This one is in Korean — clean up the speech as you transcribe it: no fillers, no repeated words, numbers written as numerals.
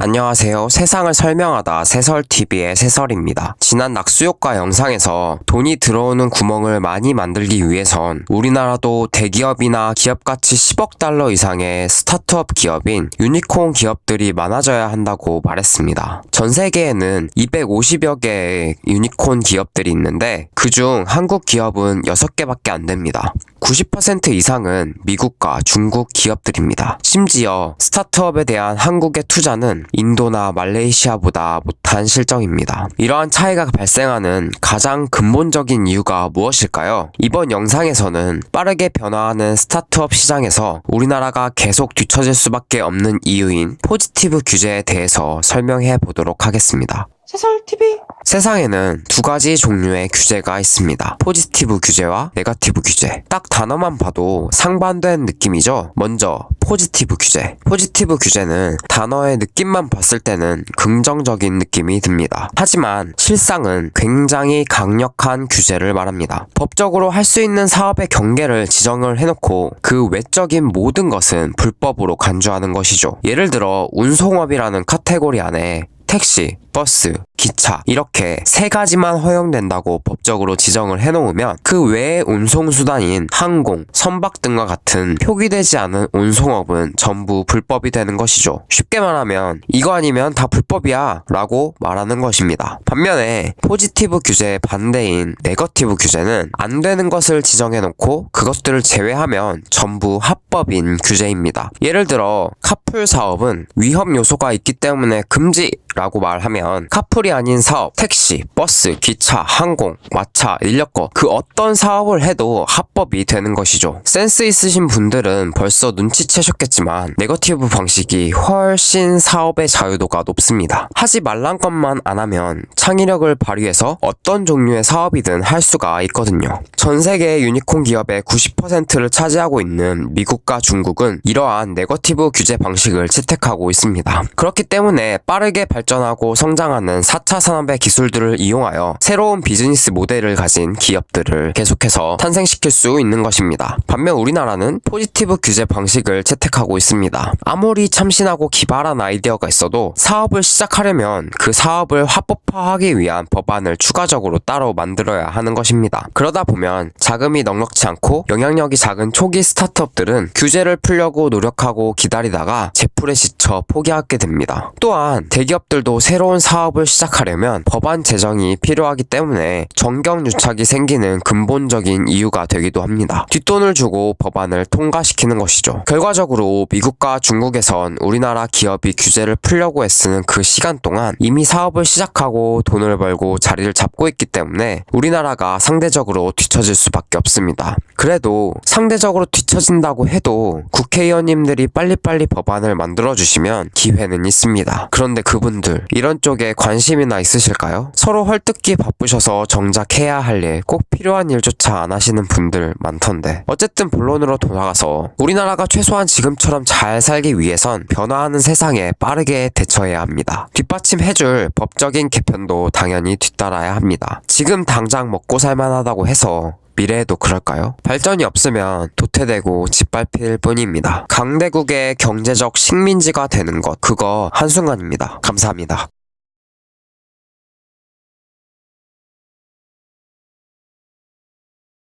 안녕하세요. 세상을 설명하다 세설TV의 세설입니다. 지난 낙수효과 영상에서 돈이 들어오는 구멍을 많이 만들기 위해선 우리나라도 대기업이나 기업가치 10억 달러 이상의 스타트업 기업인 유니콘 기업들이 많아져야 한다고 말했습니다. 전 세계에는 250여 개의 유니콘 기업들이 있는데 그중 한국 기업은 6개밖에 안 됩니다. 90% 이상은 미국과 중국 기업들입니다. 심지어 스타트업에 대한 한국의 투자는 인도나 말레이시아보다 못한 실정입니다. 이러한 차이가 발생하는 가장 근본적인 이유가 무엇일까요? 이번 영상에서는 빠르게 변화하는 스타트업 시장에서 우리나라가 계속 뒤처질 수밖에 없는 이유인 포지티브 규제에 대해서 설명해 보도록 하겠습니다. 세설TV. 세상에는 두 가지 종류의 규제가 있습니다. 포지티브 규제와 네거티브 규제. 딱 단어만 봐도 상반된 느낌이죠? 먼저 포지티브 규제. 포지티브 규제는 단어의 느낌만 봤을 때는 긍정적인 느낌이 듭니다. 하지만 실상은 굉장히 강력한 규제를 말합니다. 법적으로 할 수 있는 사업의 경계를 지정을 해놓고 그 외적인 모든 것은 불법으로 간주하는 것이죠. 예를 들어 운송업이라는 카테고리 안에 택시, 버스, 기차 이렇게 세 가지만 허용된다고 법적으로 지정을 해놓으면 그 외의 운송수단인 항공, 선박 등과 같은 표기되지 않은 운송업은 전부 불법이 되는 것이죠. 쉽게 말하면 이거 아니면 다 불법이야 라고 말하는 것입니다. 반면에 포지티브 규제의 반대인 네거티브 규제는 안 되는 것을 지정해놓고 그것들을 제외하면 전부 합법인 규제입니다. 예를 들어 카풀 사업은 위험 요소가 있기 때문에 금지라고 말하면 카풀이 아닌 사업, 택시, 버스, 기차, 항공, 마차, 인력거 그 어떤 사업을 해도 합법이 되는 것이죠. 센스 있으신 분들은 벌써 눈치채셨겠지만 네거티브 방식이 훨씬 사업의 자유도가 높습니다. 하지 말란 것만 안 하면 창의력을 발휘해서 어떤 종류의 사업이든 할 수가 있거든요. 전 세계 유니콘 기업의 90%를 차지하고 있는 미국과 중국은 이러한 네거티브 규제 방식을 채택하고 있습니다. 그렇기 때문에 빠르게 발전하고 성장하는 4차 산업의 기술들을 이용하여 새로운 비즈니스 모델을 가진 기업들을 계속해서 탄생시킬 수 있는 것입니다. 반면 우리나라는 포지티브 규제 방식을 채택하고 있습니다. 아무리 참신하고 기발한 아이디어가 있어도 사업을 시작하려면 그 사업을 합법화하기 위한 법안을 추가적으로 따로 만들어야 하는 것입니다. 그러다 보면 자금이 넉넉지 않고 영향력이 작은 초기 스타트업들은 규제를 풀려고 노력하고 기다리다가 제풀에 지쳐 포기하게 됩니다. 또한 대기업들도 새로운 사업을 시작하려면 법안 제정이 필요하기 때문에 정경유착이 생기는 근본적인 이유가 되기도 합니다. 뒷돈을 주고 법안을 통과시키는 것이죠. 결과적으로 미국과 중국에선 우리나라 기업이 규제를 풀려고 애쓰는 그 시간 동안 이미 사업을 시작하고 돈을 벌고 자리를 잡고 있기 때문에 우리나라가 상대적으로 뒤처질 수밖에 없습니다. 그래도 상대적으로 뒤처진다고 해도 국회의원님들이 빨리빨리 법안을 만들어주시면 기회는 있습니다. 그런데 그분들 이런 쪽에 관심이나 있으실까요? 서로 헐뜯기 바쁘셔서 정작 해야 할 일, 꼭 필요한 일조차 안 하시는 분들 많던데. 어쨌든 본론으로 돌아가서 우리나라가 최소한 지금처럼 잘 살기 위해선 변화하는 세상에 빠르게 대처해야 합니다. 뒷받침해줄 법적인 개편도 당연히 뒤따라야 합니다. 지금 당장 먹고 살만하다고 해서 미래에도 그럴까요? 발전이 없으면 도태되고 짓밟힐 뿐입니다. 강대국의 경제적 식민지가 되는 것, 그거 한순간입니다. 감사합니다.